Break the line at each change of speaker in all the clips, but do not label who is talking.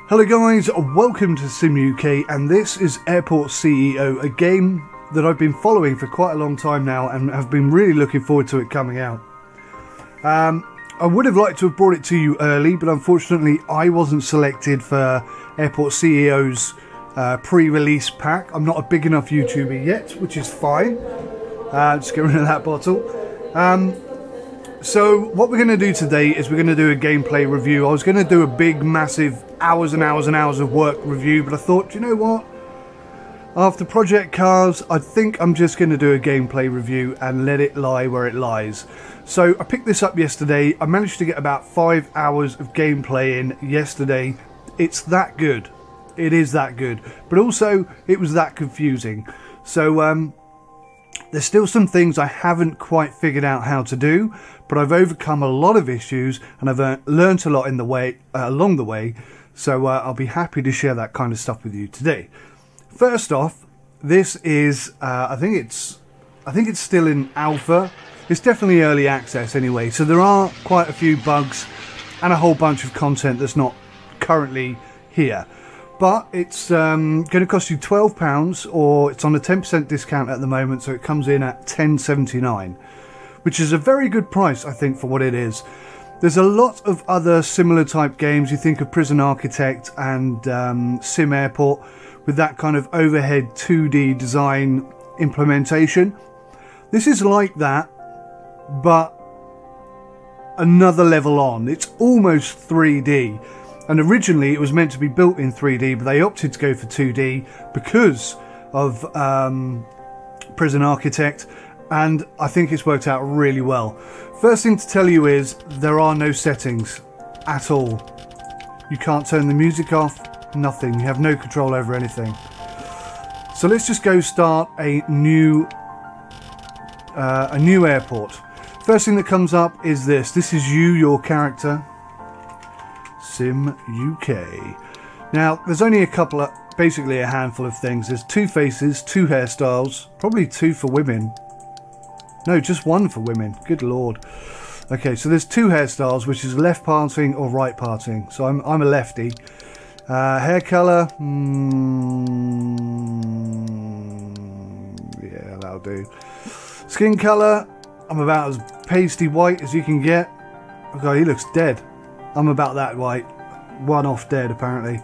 Hello guys, welcome to Sim UK, and this is Airport CEO, a game that I've been following for quite a long time now and have been really looking forward to it coming out. I would have liked to have brought it to you early, but unfortunately I wasn't selected for Airport CEO's pre-release pack. I'm not a big enough YouTuber yet, which is fine. Just get rid of that bottle. So what we're going to do today is we're going to do a gameplay review. I was going to do a big, massive, hours and hours and hours of work review, but I thought, you know what? After Project Cars, I think I'm just going to do a gameplay review and let it lie where it lies. So I picked this up yesterday. I managed to get about 5 hours of gameplay in yesterday. It's that good. It is that good. But also, it was that confusing. So, there's still some things I haven't quite figured out how to do, but I've overcome a lot of issues and I've learnt a lot in the way along the way. So I'll be happy to share that kind of stuff with you today. First off, this is I think it's still in alpha. It's definitely early access anyway. So there are quite a few bugs and a whole bunch of content that's not currently here. But it's going to cost you £12, or it's on a 10% discount at the moment, so it comes in at £10.79, which is a very good price, I think, for what it is. There's a lot of other similar type games. You think of Prison Architect and Sim Airport with that kind of overhead 2D design implementation. This is like that, but another level on. It's almost 3D. And originally it was meant to be built in 3D, but they opted to go for 2D because of Prison Architect, and I think it's worked out really well. First thing to tell you is there are no settings at all. You can't turn the music off, nothing. You have no control over anything. So let's just go start a new airport. First thing that comes up is this. This is you, your character. Sim UK. Now there's only a couple of, basically a handful of things. There's 2 faces, 2 hairstyles, probably 2 for women. No, just 1 for women. Good lord. Okay, so there's 2 hairstyles, which is left parting or right parting. So I'm a lefty. Hair colour, yeah, that'll do. Skin colour, I'm about as pasty white as you can get. Oh god, he looks dead. I'm about that white. 1 off dead, apparently.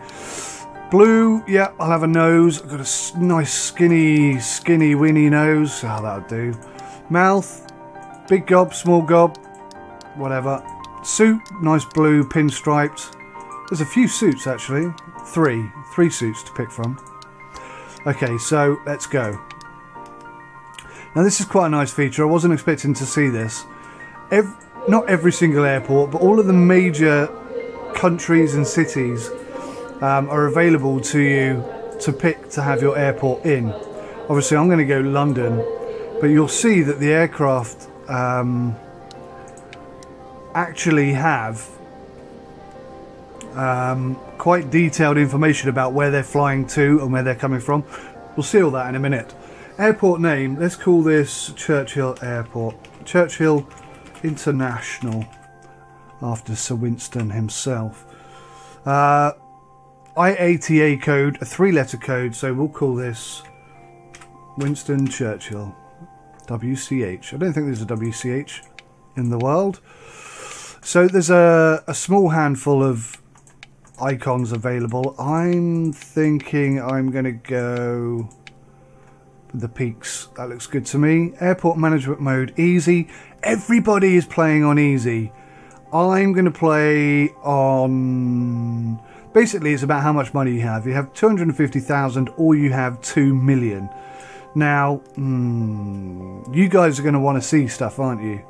Blue, yeah, I'll have a nose. I've got a nice skinny, winny nose. Oh, that'll do. Mouth, big gob, small gob, whatever. Suit, nice blue, pinstriped. There's a few suits, actually. 3 suits to pick from. Okay, so let's go. Now, this is quite a nice feature. I wasn't expecting to see this. Not every single airport, but all of the major countries and cities are available to you to pick to have your airport in. Obviously I'm going to go London, but you'll see that the aircraft actually have quite detailed information about where they're flying to and where they're coming from. We'll see all that in a minute. Airport name, let's call this Churchill Airport. Churchill International, after Sir Winston himself. IATA code, a 3-letter code, so we'll call this Winston Churchill. WCH. I don't think there's a WCH in the world. So there's a small handful of icons available. I'm thinking I'm going to go with the peaks. That looks good to me. Airport management mode, easy. Everybody is playing on easy. I'm going to play on... Basically, it's about how much money you have. You have 250,000 or you have 2 million. Now, you guys are going to want to see stuff, aren't you?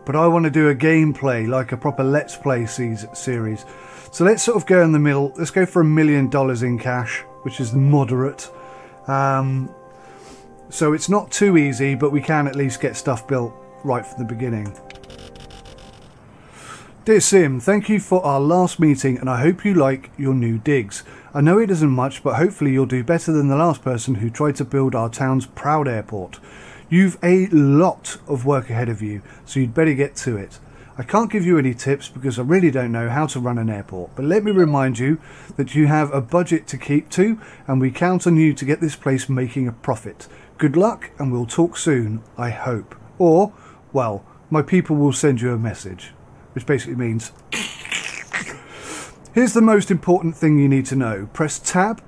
But I want to do a gameplay, like a proper Let's Play series. So let's sort of go in the middle. Let's go for $1 million in cash, which is moderate. So it's not too easy, but we can at least get stuff built right from the beginning. Dear Sim, thank you for our last meeting and I hope you like your new digs. I know it isn't much, but hopefully you'll do better than the last person who tried to build our town's proud airport. You've a lot of work ahead of you, so you'd better get to it. I can't give you any tips because I really don't know how to run an airport, but let me remind you that you have a budget to keep to, and we count on you to get this place making a profit. Good luck, and we'll talk soon, I hope. Or, well, my people will send you a message, which basically means... Here's the most important thing you need to know. Press tab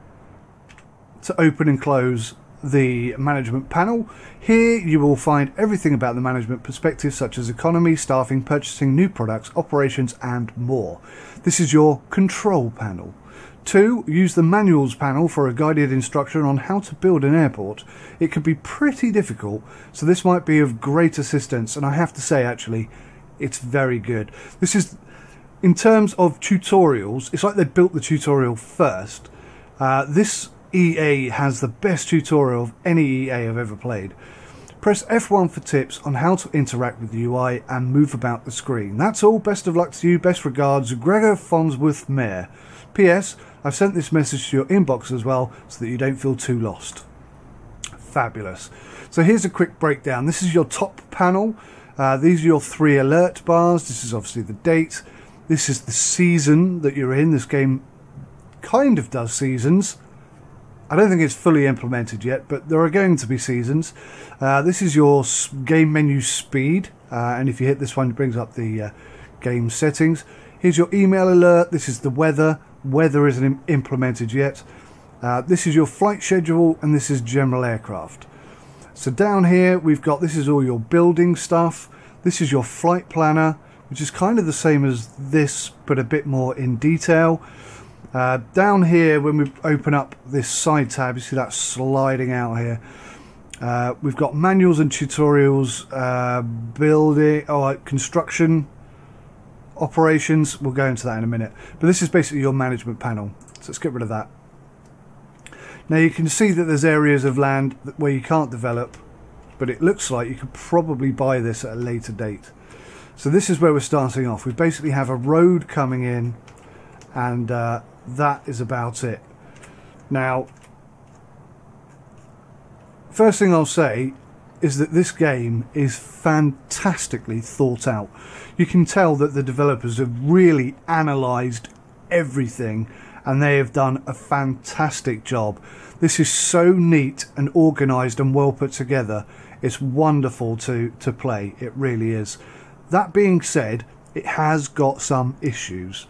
to open and close the management panel. Here you will find everything about the management perspective, such as economy, staffing, purchasing, new products, operations and more. This is your control panel. 2. Use the manuals panel for a guided instruction on how to build an airport. It can be pretty difficult, so this might be of great assistance, and I have to say actually it's very good. This is, in terms of tutorials, it's like they built the tutorial first. This EA has the best tutorial of any EA I've ever played. Press F1 for tips on how to interact with the UI and move about the screen. That's all. Best of luck to you. Best regards, Gregor Fonsworth Mayor. P.S. I've sent this message to your inbox as well so that you don't feel too lost. Fabulous. So here's a quick breakdown. This is your top panel. These are your 3 alert bars. This is obviously the date. This is the season that you're in. This game kind of does seasons. I don't think it's fully implemented yet, but there are going to be seasons. This is your game menu speed, and if you hit this one, it brings up the game settings. Here's your email alert. This is the weather. Weather isn't implemented yet. This is your flight schedule, and this is general aircraft. So down here, we've got, this is all your building stuff. This is your flight planner, which is kind of the same as this, but a bit more in detail. Down here, when we open up this side tab, you see that sliding out here. We've got manuals and tutorials, building, construction, operations. We'll go into that in a minute. But this is basically your management panel. So let's get rid of that. Now you can see that there's areas of land where you can't develop, but it looks like you could probably buy this at a later date. So this is where we're starting off. We basically have a road coming in, and that is about it. Now, first thing I'll say is that this game is fantastically thought out. You can tell that the developers have really analysed everything, and they have done a fantastic job. This is so neat and organised and well put together. It's wonderful to play. It really is. That being said, it has got some issues.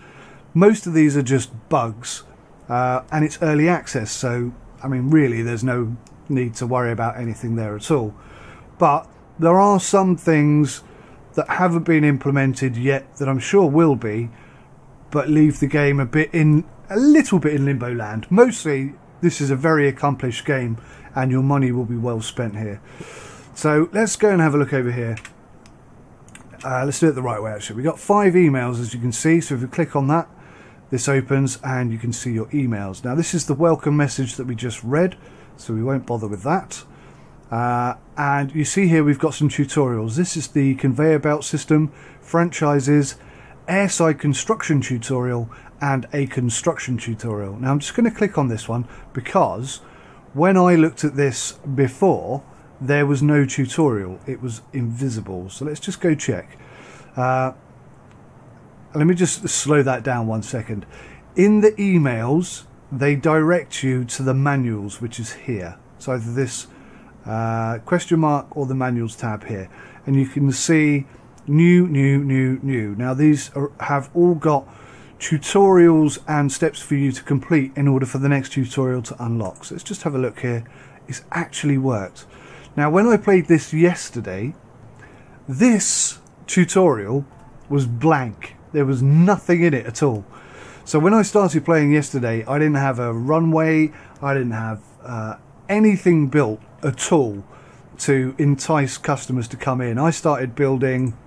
Most of these are just bugs, and it's early access, so I mean really there's no need to worry about anything there at all. But there are some things that haven't been implemented yet that I'm sure will be, but leave the game a little bit in limbo land. Mostly this is a very accomplished game and your money will be well spent here. So let's go and have a look over here. Let's do it the right way actually. We've got 5 emails as you can see, so if you click on that, this opens and you can see your emails. Now this is the welcome message that we just read, so we won't bother with that. And you see here we've got some tutorials. This is the conveyor belt system, franchises, airside construction tutorial and a construction tutorial. Now I'm just going to click on this one because when I looked at this before there was no tutorial, it was invisible. So let's just go check. Let me just slow that down 1 second. In the emails, they direct you to the manuals, which is here. So either this question mark or the manuals tab here. And you can see new. Now these have all got tutorials and steps for you to complete in order for the next tutorial to unlock. So let's just have a look here. It's actually worked. Now when I played this yesterday, this tutorial was blank. There was nothing in it at all. So when I started playing yesterday, I didn't have a runway, I didn't have anything built at all to entice customers to come in. I started building,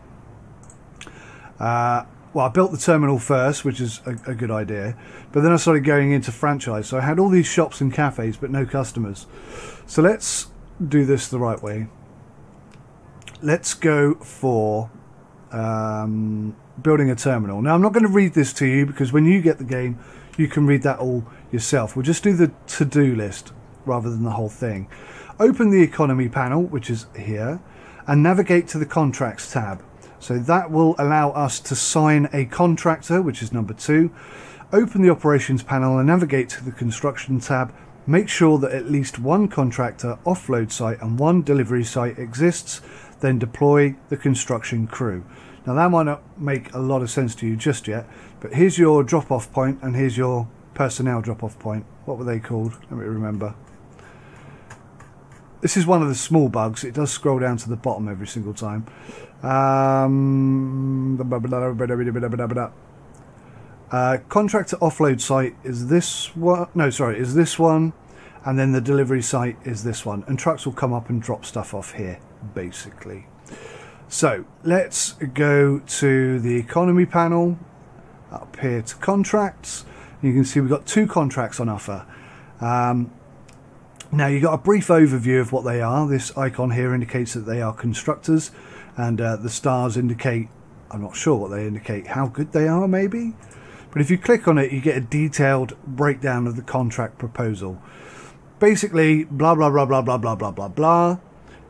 well, I built the terminal first, which is a good idea, but then I started going into franchise. So I had all these shops and cafes, but no customers. So let's do this the right way. Let's go for building a terminal. Now I'm not going to read this to you because when you get the game you can read that all yourself. We'll just do the to-do list rather than the whole thing. Open the economy panel, which is here, and navigate to the contracts tab. So that will allow us to sign a contractor, which is number 2. Open the operations panel and navigate to the construction tab. Make sure that at least one contractor, offload site and one delivery site exists. Then deploy the construction crew. Now that might not make a lot of sense to you just yet, but here's your drop-off point and here's your personnel drop-off point. What were they called? Let me remember. This is one of the small bugs. It does scroll down to the bottom every single time. Contractor offload site is this one. No, sorry, is this one. And then the delivery site is this one. And trucks will come up and drop stuff off here, basically. So let's go to the economy panel. Up here to contracts. You can see we've got 2 contracts on offer. Now you've got a brief overview of what they are. This icon here indicates that they are constructors, and the stars indicate, I'm not sure what they indicate, how good they are maybe? But if you click on it, you get a detailed breakdown of the contract proposal. Basically, blah, blah, blah, blah, blah, blah, blah, blah, blah.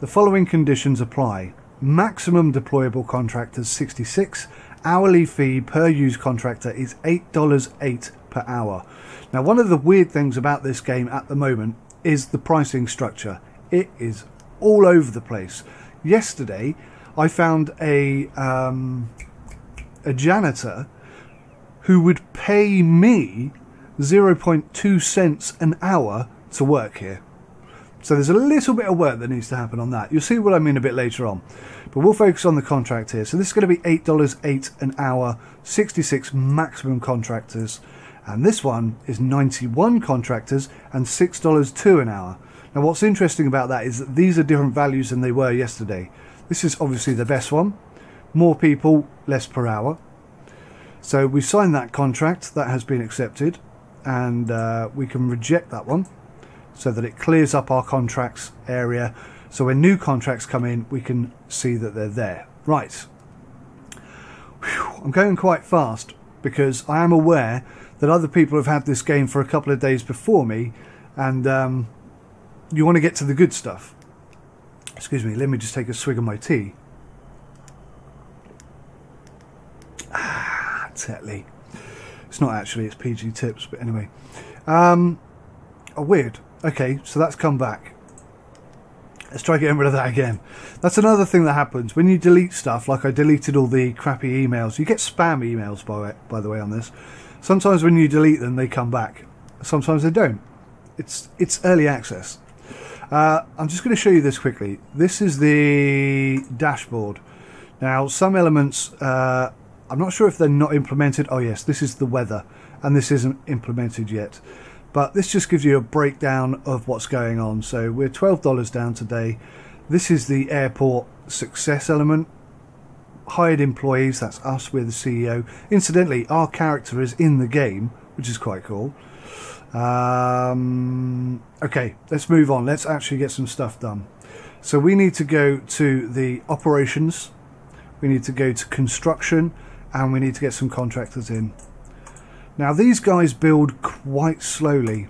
The following conditions apply. Maximum deployable contractors 66. Hourly fee per use contractor is $8.08 per hour. Now, one of the weird things about this game at the moment is the pricing structure. It is all over the place. Yesterday, I found a janitor who would pay me 0.2 cents an hour to work here. So there's a little bit of work that needs to happen on that. You'll see what I mean a bit later on. But we'll focus on the contract here. So this is going to be $8.08 an hour, 66 maximum contractors. And this one is 91 contractors and $6.02 an hour. Now what's interesting about that is that these are different values than they were yesterday. This is obviously the best one. More people, less per hour. So we signed that contract. That has been accepted. And we can reject that one so that it clears up our contracts area. So when new contracts come in, we can see that they're there. Right. Whew, I'm going quite fast because I am aware that other people have had this game for a couple of days before me, and you want to get to the good stuff. Excuse me, let me just take a swig of my tea. Tetley. It's not actually, it's PG Tips, but anyway. Oh, weird. Okay, so that's come back. Let's try getting rid of that again. That's another thing that happens when you delete stuff, like I deleted all the crappy emails. You get spam emails, by the way, on this. Sometimes when you delete them, they come back. Sometimes they don't. It's early access. I'm just going to show you this quickly. This is the dashboard. Now, some elements, I'm not sure if they're not implemented. Oh yes, this is the weather, and this isn't implemented yet. But this just gives you a breakdown of what's going on. So we're $12 down today. This is the airport success element. Hired employees, that's us, we're the CEO. Incidentally, our character is in the game, which is quite cool. Okay, let's move on. Let's actually get some stuff done. So we need to go to the operations, we need to go to construction, and we need to get some contractors in. Now these guys build quite slowly.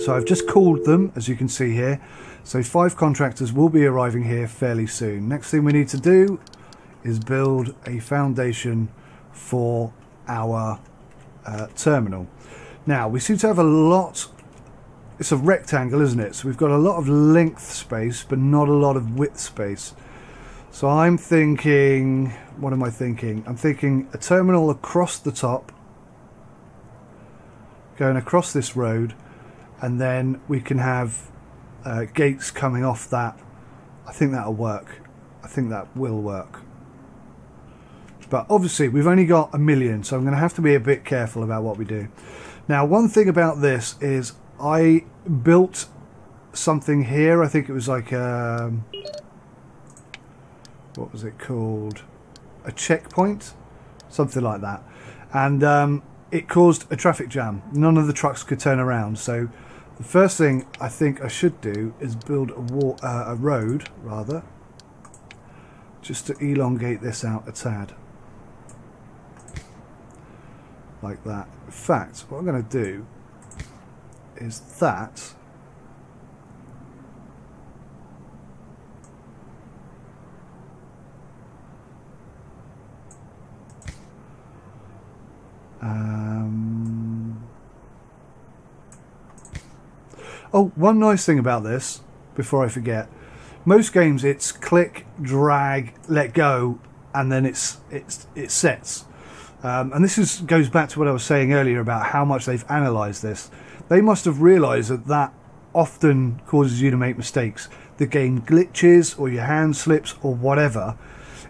So I've just called them, as you can see here. So 5 contractors will be arriving here fairly soon. Next thing we need to do is build a foundation for our terminal. Now we seem to have a lot, it's a rectangle, isn't it? So we've got a lot of length space but not a lot of width space. So I'm thinking, what am I thinking? I'm thinking a terminal across the top, going across this road, and then we can have gates coming off that. I think that'll work. I think that will work. But obviously we've only got 1 million, so I'm going to have to be a bit careful about what we do. Now one thing about this is I built something here. I think it was like what was it called? A checkpoint? Something like that. And it caused a traffic jam. None of the trucks could turn around. So the first thing I think I should do is build a road, rather, just to elongate this out a tad. Like that. In fact, what I'm going to do is that. Oh, one nice thing about this, before I forget, most games it's click, drag, let go, and then it sets. And this goes back to what I was saying earlier about how much they've analysed this. They must have realised that often causes you to make mistakes. The game glitches, or your hand slips, or whatever.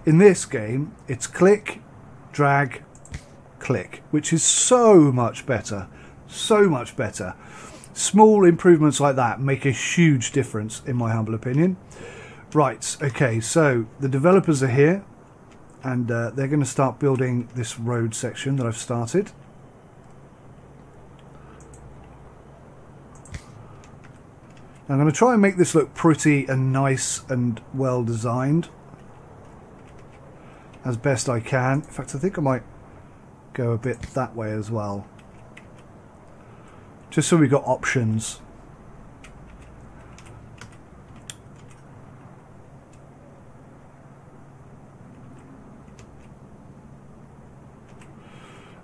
In this game, it's click, drag, click, which is so much better. So much better. Small improvements like that make a huge difference, in my humble opinion. Right, okay, so the developers are here, and they're going to start building this road section that I've started. I'm going to try and make this look pretty and nice and well designed as best I can. In fact, I think I might go a bit that way as well, just so we've got options.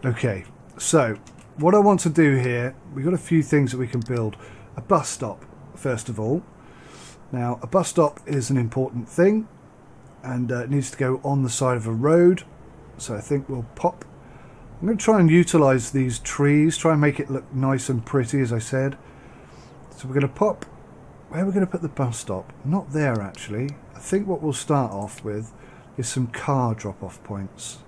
Okay, so what I want to do here, we've got a few things that we can build. A bus stop, first of all. Now, a bus stop is an important thing, and it needs to go on the side of a road, so I think we'll pop. I'm going to try and utilise these trees, try and make it look nice and pretty, as I said. So we're going to pop. Where are we going to put the bus stop? Not there, actually. I think what we'll start off with is some car drop-off points.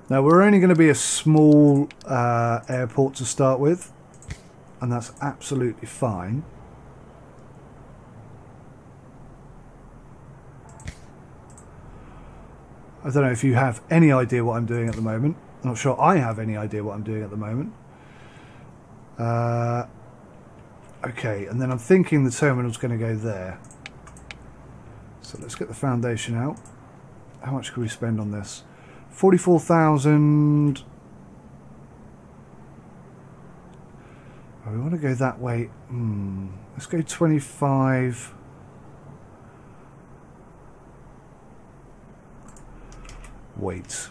Now, we're only going to be a small airport to start with, and that's absolutely fine. I don't know if you have any idea what I'm doing at the moment. I'm not sure I have any idea what I'm doing at the moment. Okay, and then I'm thinking the terminal's going to go there. So let's get the foundation out. How much can we spend on this? 44,000. Oh, we want to go that way. Let's go 25. Wait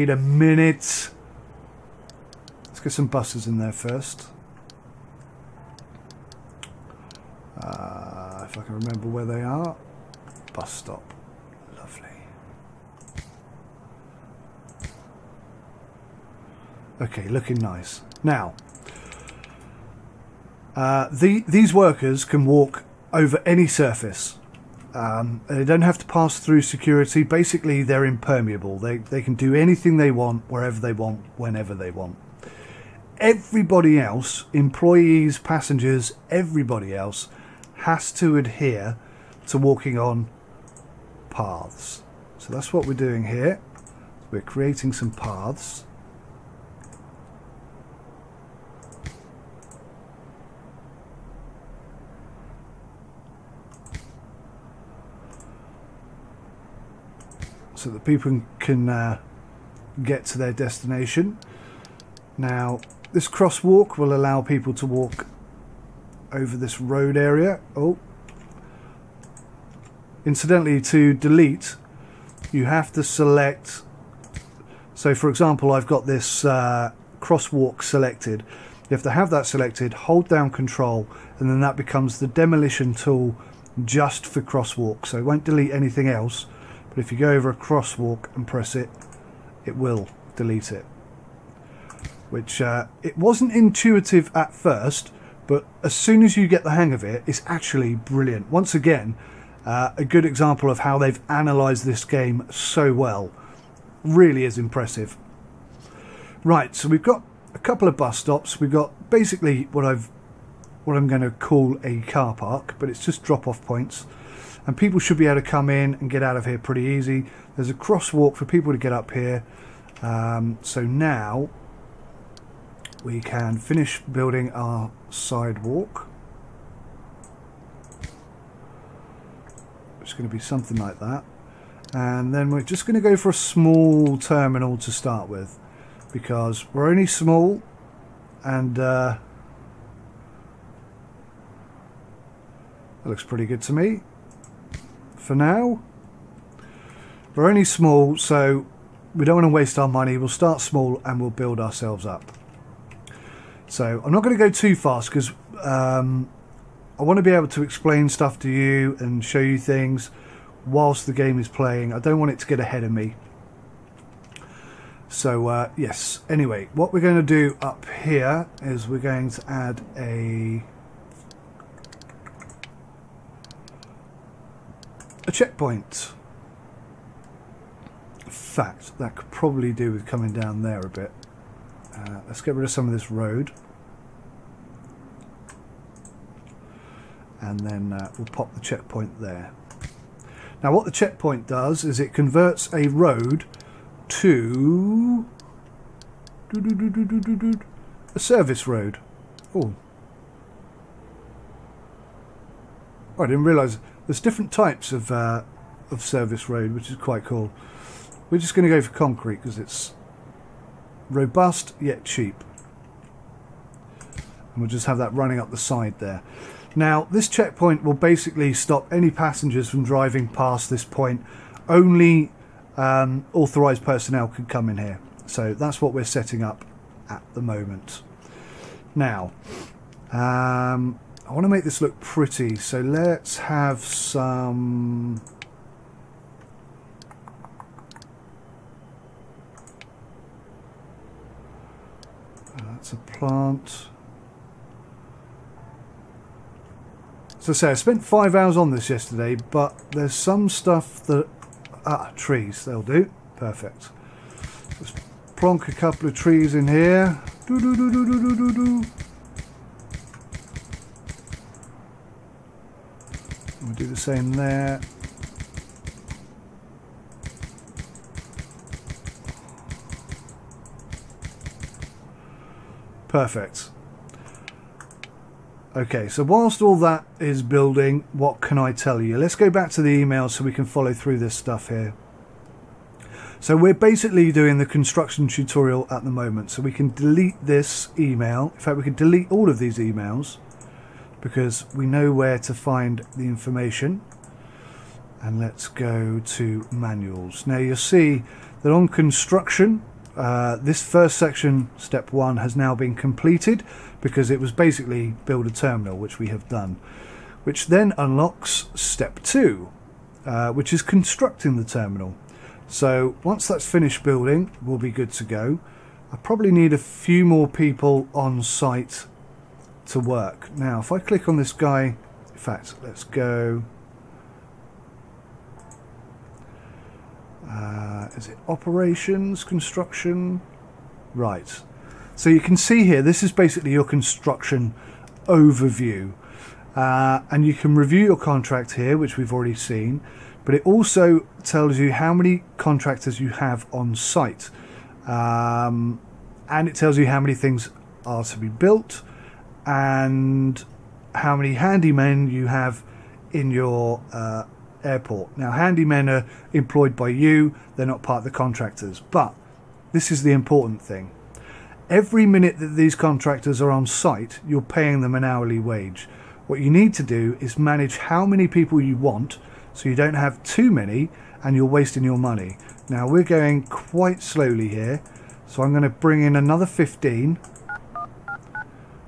a minute. Let's get some buses in there first. If I can remember where they are. Bus stop. Lovely. Okay, looking nice. Now, these workers can walk over any surface. They don't have to pass through security. Basically, they're impermeable. They can do anything they want, wherever they want, whenever they want. Everybody else, employees, passengers, everybody else, has to adhere to walking on paths. So that's what we're doing here. We're creating some paths. So that people can get to their destination. Now, this crosswalk will allow people to walk over this road area. Oh, incidentally, to delete, you have to select. So, for example, I've got this crosswalk selected. You have to have that selected, hold down Control, and then that becomes the demolition tool just for crosswalk. So it won't delete anything else. But if you go over a crosswalk and press it, it will delete it. Which, it wasn't intuitive at first, but as soon as you get the hang of it, it's actually brilliant. Once again, a good example of how they've analysed this game so well. Really is impressive. Right, so we've got a couple of bus stops. We've got basically what I'm going to call a car park, but it's just drop-off points. And people should be able to come in and get out of here pretty easy. There's a crosswalk for people to get up here. So now we can finish building our sidewalk. It's going to be something like that. And then we're just going to go for a small terminal to start with, because we're only small and that looks pretty good to me for now. We're only small, so we don't want to waste our money. We'll start small and we'll build ourselves up. So I'm not going to go too fast because I want to be able to explain stuff to you and show you things whilst the game is playing. I don't want it to get ahead of me. So yes, anyway, what we're going to do up here is we're going to add a checkpoint. In fact, that could probably do with coming down there a bit. Let's get rid of some of this road, and then we'll pop the checkpoint there. Now what the checkpoint does is it converts a road to a service road. Oh, I didn't realise there's different types of service road, which is quite cool. We're just going to go for concrete because it's robust yet cheap, and we'll just have that running up the side there. Now this checkpoint will basically stop any passengers from driving past this point. Only authorised personnel can come in here, so that's what we're setting up at the moment. Now I want to make this look pretty, so let's have some that's a plant. So say I spent 5 hours on this yesterday, but there's some stuff that trees, they'll do. Perfect. Let's plonk a couple of trees in here. And we'll do the same there. Perfect. Okay, so whilst all that is building, what can I tell you? Let's go back to the email so we can follow through this stuff here. So we're basically doing the construction tutorial at the moment, so we can delete this email. In fact, we can delete all of these emails because we know where to find the information. And let's go to manuals. Now you'll see that on construction, this first section, step 1, has now been completed because it was basically build a terminal, which we have done, which then unlocks step 2, which is constructing the terminal. So once that's finished building, we'll be good to go. I probably need a few more people on site to work. Now if I click on this guy, in fact let's go, is it operations, construction? Right, so you can see here this is basically your construction overview, and you can review your contract here, which we've already seen, but it also tells you how many contractors you have on site, and it tells you how many things are to be built and how many handymen you have in your airport. Now handymen are employed by you, they're not part of the contractors, but this is the important thing. Every minute that these contractors are on site, you're paying them an hourly wage. What you need to do is manage how many people you want so you don't have too many and you're wasting your money. Now we're going quite slowly here, so I'm going to bring in another 15,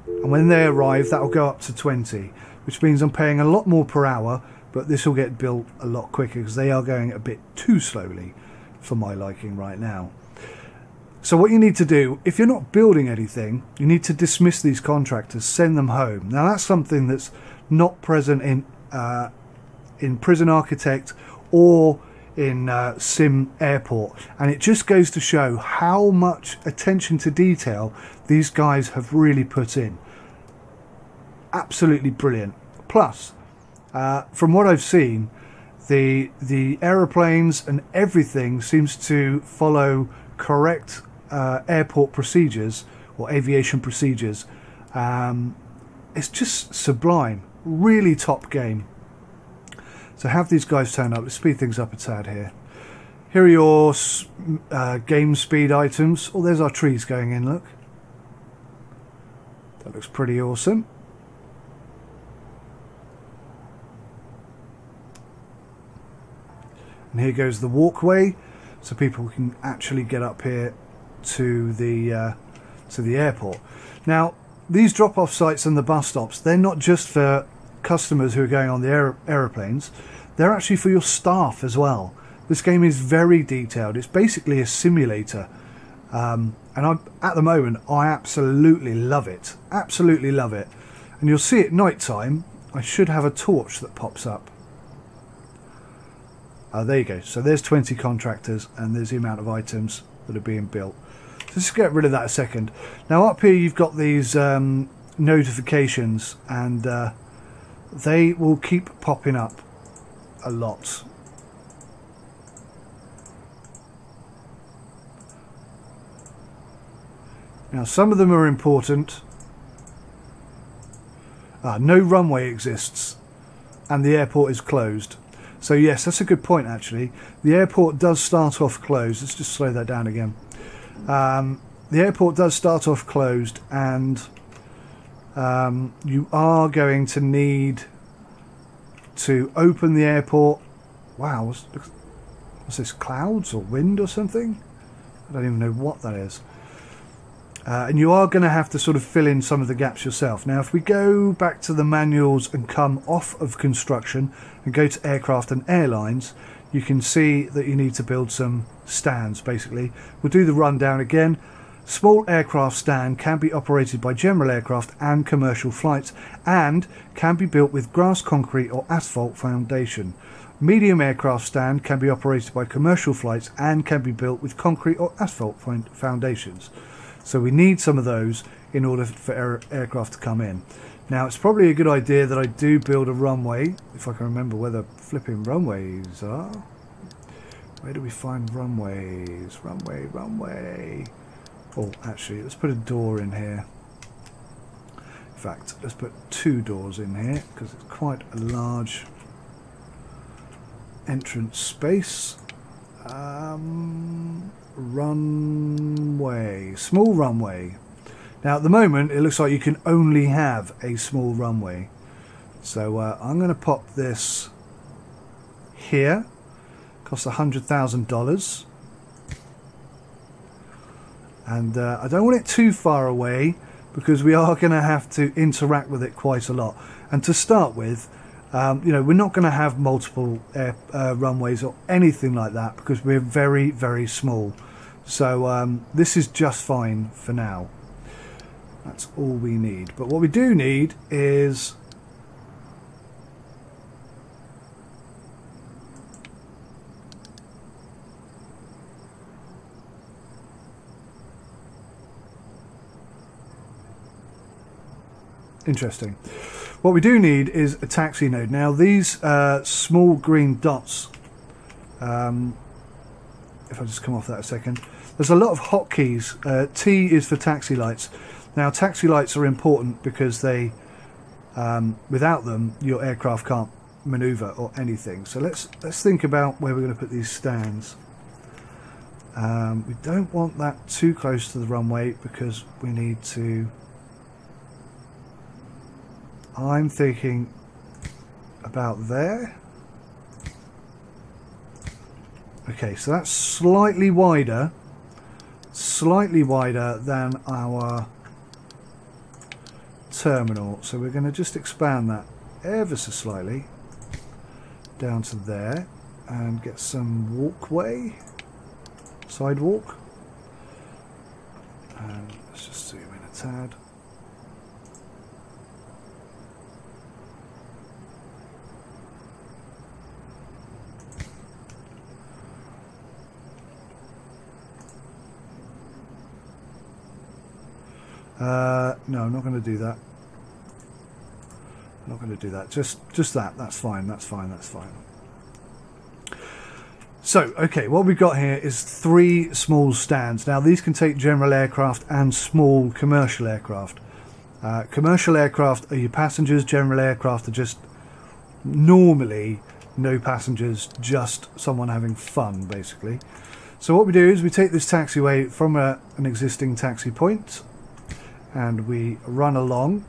and when they arrive that will go up to 20, which means I'm paying a lot more per hour, but this will get built a lot quicker because they are going a bit too slowly for my liking right now. So what you need to do, if you're not building anything, you need to dismiss these contractors, send them home. Now that's something that's not present in Prison Architect or in Sim Airport, and it just goes to show how much attention to detail these guys have really put in. Absolutely brilliant. Plus, from what I've seen, the aeroplanes and everything seems to follow correct airport procedures or aviation procedures. It's just sublime, really top game. So have these guys turn up. Let's speed things up a tad here. Here are your game speed items. Oh, there's our trees going in, look. That looks pretty awesome. And here goes the walkway, so people can actually get up here to the airport. Now, these drop-off sites and the bus stops, they're not just for customers who are going on the aeroplanes, they're actually for your staff as well. This game is very detailed. It's basically a simulator. And at the moment, I absolutely love it. Absolutely love it. And you'll see at night time, I should have a torch that pops up. There you go. So there's 20 contractors and there's the amount of items that are being built. So let's get rid of that a second. Now up here you've got these notifications, and they will keep popping up a lot. Now some of them are important. No runway exists and the airport is closed. So yes, that's a good point actually. The airport does start off closed. Let's just slow that down again. The airport does start off closed, and you are going to need to open the airport. Wow, what's this, clouds or wind or something? I don't even know what that is. And you are going to have to sort of fill in some of the gaps yourself. Now if we go back to the manuals and come off of construction and go to aircraft and airlines, you can see that you need to build some stands basically. We'll do the rundown again. Small aircraft stand can be operated by general aircraft and commercial flights, and can be built with grass, concrete or asphalt foundation. Medium aircraft stand can be operated by commercial flights and can be built with concrete or asphalt foundations. So we need some of those in order for aircraft to come in. Now it's probably a good idea that I do build a runway, if I can remember where the flipping runways are. Where do we find runways? Runway. Oh, actually, let's put a door in here. In fact, let's put 2 doors in here because it's quite a large entrance space. Runway, small runway. Now at the moment it looks like you can only have a small runway, so I'm going to pop this here. Costs $100,000, and I don't want it too far away because we are going to have to interact with it quite a lot. And to start with, you know, we're not going to have multiple runways or anything like that because we're very, very small. So this is just fine for now. That's all we need. But what we do need is interesting. What we do need is a taxi node. Now these small green dots, if I just come off that a second, there's a lot of hotkeys. T is for taxi lights. Now taxi lights are important because they, without them, your aircraft can't maneuver or anything. So let's think about where we're going to put these stands. We don't want that too close to the runway because we need to. I'm thinking about there. Okay, so that's slightly wider than our terminal. So we're going to just expand that ever so slightly down to there and get some walkway, sidewalk. And let's just zoom in a tad. No, I'm not going to do that. I'm not going to do that. Just that. That's fine. That's fine. That's fine. So, okay, what we've got here is 3 small stands. Now, these can take general aircraft and small commercial aircraft. Commercial aircraft are your passengers. General aircraft are just normally no passengers, just someone having fun, basically. So what we do is we take this taxiway from an existing taxi point, and we run along.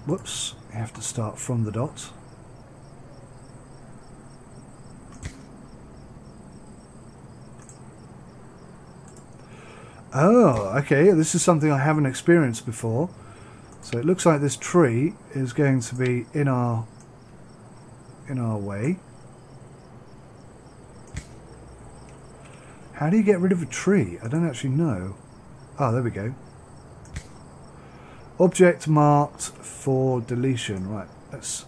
Whoops, you have to start from the dot. Oh, okay, this is something I haven't experienced before. So it looks like this tree is going to be in our way. How do you get rid of a tree? I don't actually know. Oh, there we go. Object marked for deletion. Right, let's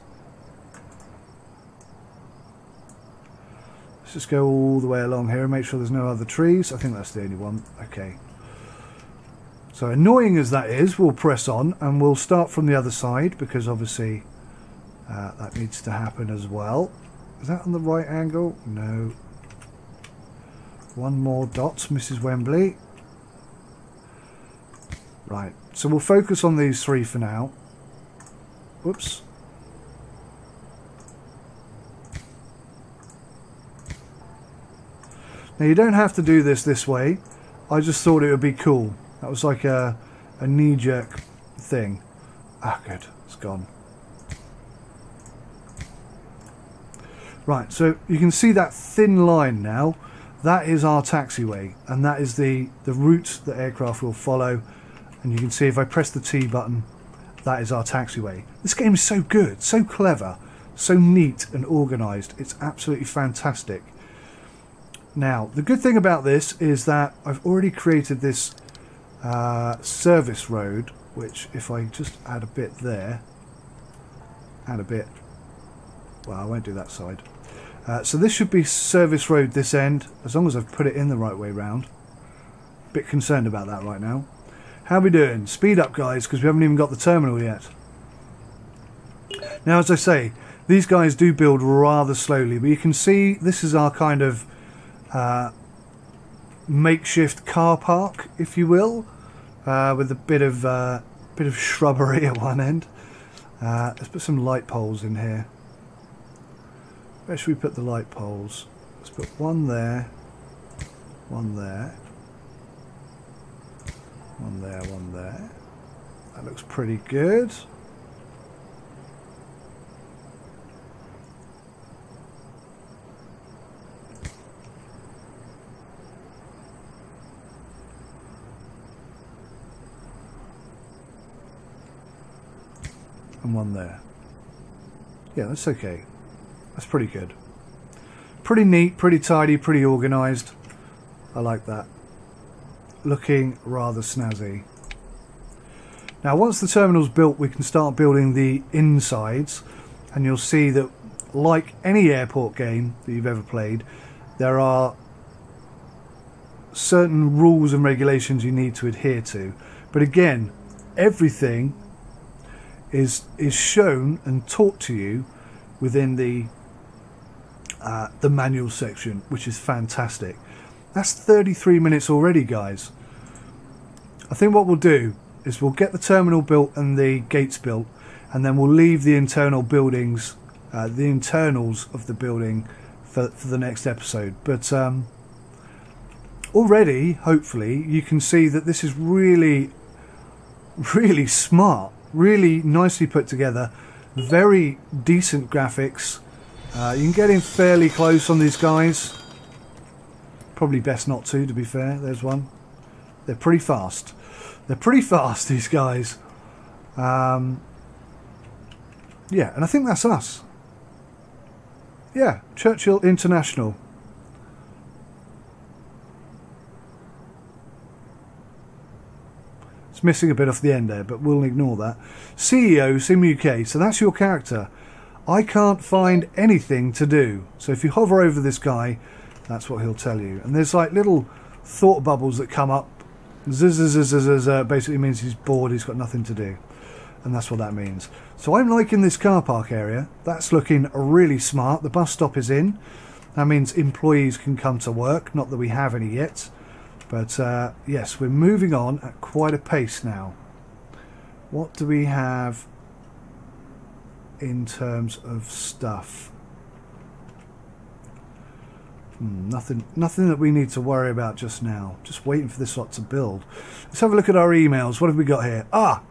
just go all the way along here and make sure there's no other trees. I think that's the only one. Okay. So annoying as that is, we'll press on and we'll start from the other side, because obviously that needs to happen as well. Is that on the right angle? No. One more dot, Mrs. Wembley. Right, so we'll focus on these three for now. Whoops. Now you don't have to do this way. I just thought it would be cool. That was like a knee-jerk thing. Ah, good. It's gone. Right, so you can see that thin line now. That is our taxiway, and that is the route that aircraft will follow. And you can see if I press the T button, that is our taxiway. This game is so good, so clever, so neat and organised. It's absolutely fantastic. Now, the good thing about this is that I've already created this service road, which if I just add a bit there, add a bit, well, I won't do that side. So this should be service road this end, as long as I've put it in the right way round. Bit concerned about that right now. How we doing? Speed up, guys, because we haven't even got the terminal yet. Now, as I say, these guys do build rather slowly, but you can see this is our kind of makeshift car park, if you will, with a bit of shrubbery at one end. Let's put some light poles in here. Where should we put the light poles? Let's put one there, one there, one there, one there. That looks pretty good. And one there. Yeah, that's okay. That's pretty good. Pretty neat, pretty tidy, pretty organised. I like that. Looking rather snazzy. Now, once the terminal's built, we can start building the insides, and you'll see that, like any airport game that you've ever played, there are certain rules and regulations you need to adhere to. But again, everything is shown and taught to you within the manual section, which is fantastic. That's 33 minutes already, guys. I think what we'll do is we'll get the terminal built and the gates built, and then we'll leave the internal buildings, the internals of the building for the next episode. But already, hopefully, you can see that this is really, really smart, really nicely put together, very decent graphics. You can get in fairly close on these guys. Probably best not to be fair. There's one. They're pretty fast. They're pretty fast, these guys. Yeah, and I think that's us. Yeah, Churchill International. It's missing a bit off the end there, but we'll ignore that. CEO, Sim UK. So that's your character. I can't find anything to do. So if you hover over this guy, that's what he'll tell you. And there's like little thought bubbles that come up. Basically means he's bored, he's got nothing to do. And that's what that means. So I'm liking this car park area. That's looking really smart. The bus stop is in. That means employees can come to work. Not that we have any yet. But yes, we're moving on at quite a pace now. What do we have in terms of stuff? Nothing that we need to worry about just now. Just waiting for this lot to build. Let's have a look at our emails. What have we got here? Ah,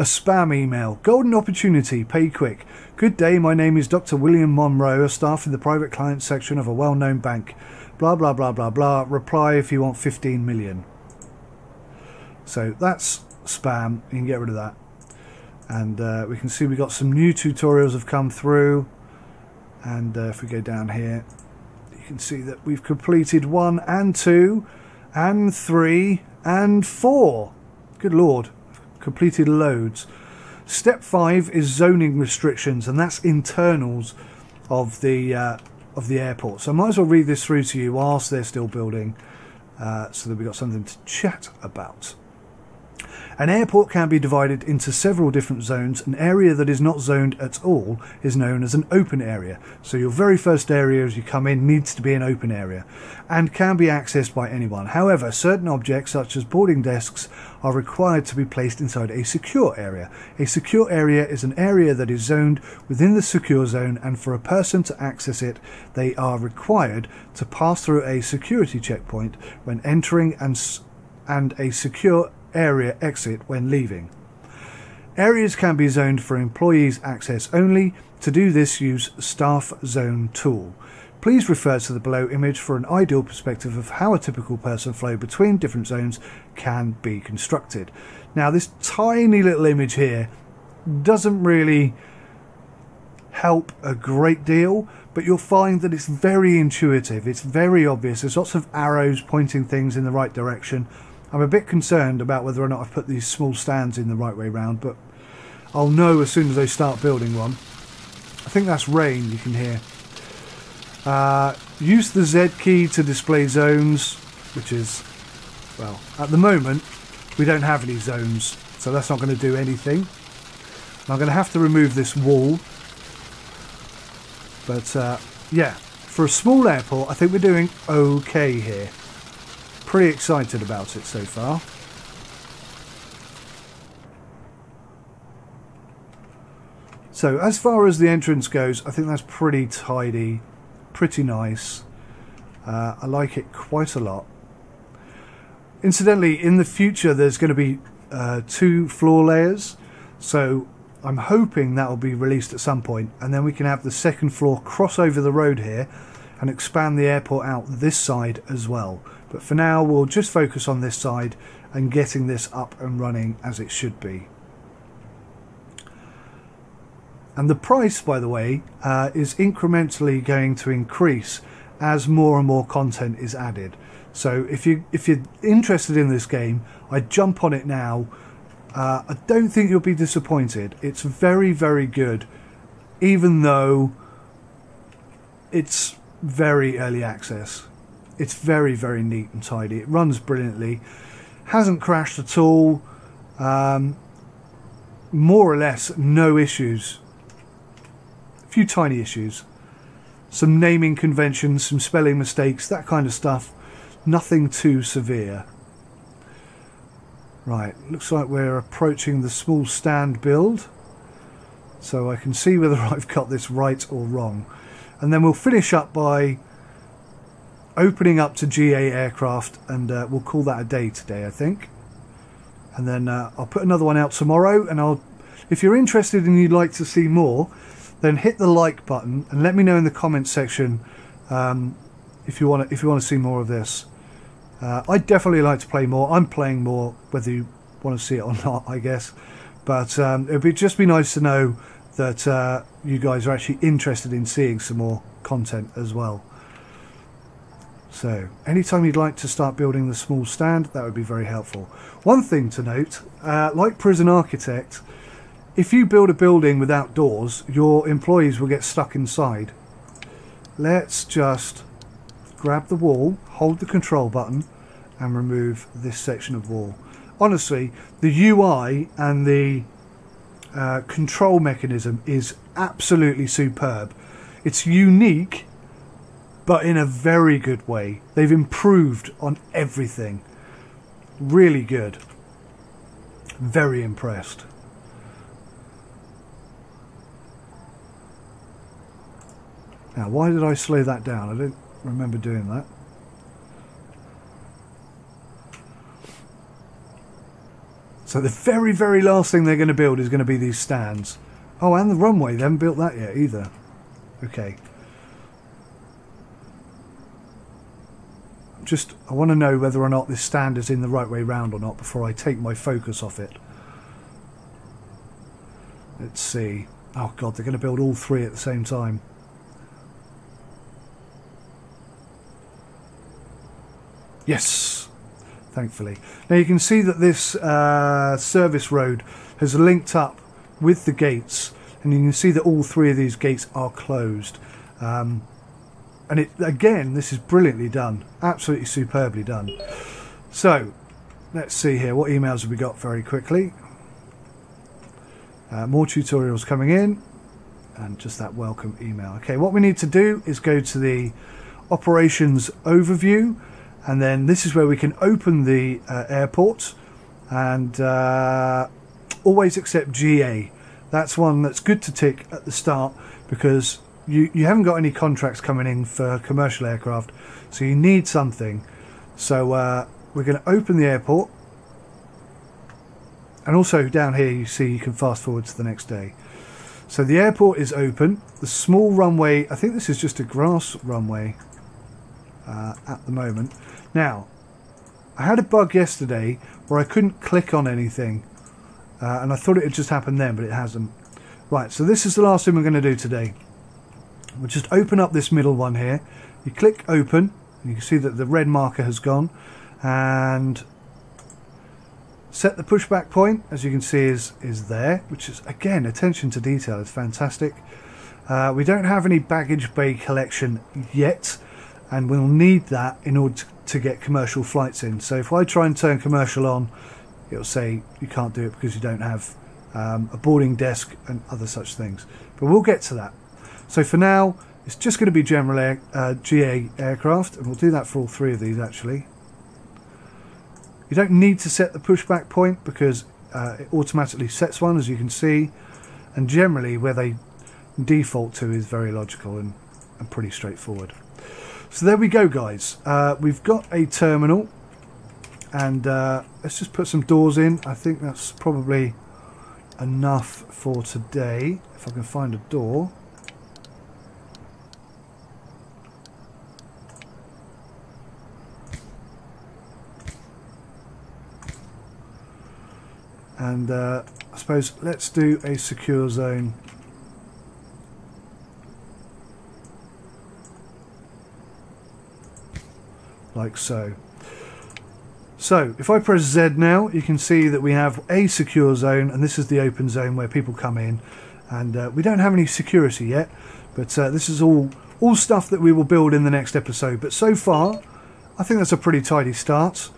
A spam email. Golden opportunity. Pay quick. Good day, my name is Dr. William Monroe, a staff in the private client section of a well-known bank. Blah, blah, blah, blah, blah. Reply if you want 15 million. So that's spam. You can get rid of that. And we can see we got some new tutorials have come through. And if we go down here, you can see that we've completed 1 and 2 and 3 and 4. Good Lord. Completed loads. Step 5 is zoning restrictions, and that's internals of the airport. So I might as well read this through to you whilst they're still building, so that we've got something to chat about. An airport can be divided into several different zones. An area that is not zoned at all is known as an open area. So your very first area as you come in needs to be an open area and can be accessed by anyone. However, certain objects such as boarding desks are required to be placed inside a secure area. A secure area is an area that is zoned within the secure zone, and for a person to access it, they are required to pass through a security checkpoint when entering and a secure area exit when leaving. Areas can be zoned for employees access only. To do this, use Staff Zone tool. Please refer to the below image for an ideal perspective of how a typical person flow between different zones can be constructed. Now, this tiny little image here doesn't really help a great deal, but you'll find that it's very intuitive. It's very obvious. There's lots of arrows pointing things in the right direction. I'm a bit concerned about whether or not I've put these small stands in the right way round, but I'll know as soon as I start building one. I think that's rain you can hear. Use the Z key to display zones, which is, well, at the moment we don't have any zones, so that's not going to do anything. I'm going to have to remove this wall, but yeah, for a small airport I think we're doing okay here. Pretty excited about it so far. So as far as the entrance goes, I think that's pretty tidy, pretty nice. I like it quite a lot. Incidentally, in the future there's going to be 2 floor layers, so I'm hoping that will be released at some point, and then we can have the second floor cross over the road here and expand the airport out this side as well. But for now we'll just focus on this side and getting this up and running as it should be. And the price, by the way, is incrementally going to increase as more and more content is added. So if you're interested in this game, I'd jump on it now. I don't think you'll be disappointed. It's very, very good, even though it's very early access. It's very, very neat and tidy. It runs brilliantly. Hasn't crashed at all. More or less no issues. A few tiny issues. Some naming conventions, some spelling mistakes, that kind of stuff. Nothing too severe. Right, looks like we're approaching the small stand build. So I can see whether I've got this right or wrong. And then we'll finish up by opening up to GA aircraft, and we'll call that a day today, I think. And then I'll put another one out tomorrow, and if you're interested and you'd like to see more, then hit the like button and let me know in the comments section if you want to see more of this. I'd definitely like to play more. I'm playing more, whether you want to see it or not, I guess. But it'd just be nice to know that you guys are actually interested in seeing some more content as well. So anytime you'd like to start building the small stand, that would be very helpful. One thing to note, like Prison Architect, if you build a building without doors, your employees will get stuck inside. Let's just grab the wall, hold the control button, and remove this section of wall. Honestly, the UI and the control mechanism is absolutely superb. It's unique, but in a very good way. They've improved on everything. Really good. Very impressed. Now, why did I slow that down? I don't remember doing that. So the very, very last thing they're going to build is going to be these stands. Oh, and the runway. They haven't built that yet either. Okay. I want to know whether or not this stand is in the right way round or not before I take my focus off it. Let's see. Oh god, they're going to build all three at the same time. Yes, thankfully. Now you can see that this service road has linked up with the gates, and you can see that all three of these gates are closed. And again, this is brilliantly done. Absolutely superbly done. So, let's see here. What emails have we got very quickly? More tutorials coming in. And just that welcome email. Okay, what we need to do is go to the operations overview. And then this is where we can open the airport. And always accept GA. That's one that's good to tick at the start, because you haven't got any contracts coming in for commercial aircraft, so you need something. So we're going to open the airport, and also down here you see you can fast forward to the next day. So the airport is open. The small runway, I think this is just a grass runway at the moment. Now, I had a bug yesterday where I couldn't click on anything, and I thought it had just happened then, but it hasn't. Right, so this is the last thing we're going to do today. We'll just open up this middle one here. You click open, and you can see that the red marker has gone, and set the pushback point, as you can see is there, which is, again, attention to detail is fantastic. We don't have any baggage bay collection yet, and we'll need that in order to get commercial flights in. So if I try and turn commercial on, it'll say you can't do it because you don't have a boarding desk and other such things. But we'll get to that. So for now, it's just going to be general GA aircraft, and we'll do that for all three of these actually. You don't need to set the pushback point because it automatically sets one, as you can see, and generally where they default to is very logical and pretty straightforward. So there we go, guys. We've got a terminal, and let's just put some doors in. I think that's probably enough for today, if I can find a door. And I suppose let's do a secure zone. Like so. So if I press Z now, you can see that we have a secure zone, and this is the open zone where people come in. And we don't have any security yet, but this is all stuff that we will build in the next episode. But so far, I think that's a pretty tidy start.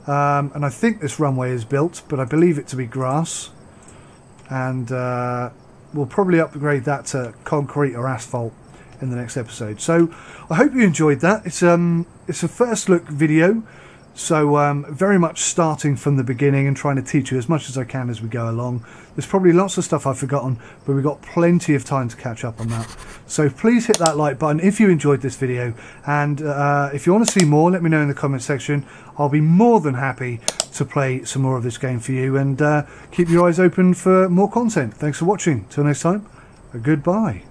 And I think this runway is built, but I believe it to be grass, and we'll probably upgrade that to concrete or asphalt in the next episode. So I hope you enjoyed that. It's a first look video, so very much starting from the beginning and trying to teach you as much as I can as we go along. There's probably lots of stuff I've forgotten, but we've got plenty of time to catch up on that. So please hit that like button if you enjoyed this video, and if you want to see more, let me know in the comment section. I'll be more than happy to play some more of this game for you, and keep your eyes open for more content. Thanks for watching. Till next time, goodbye.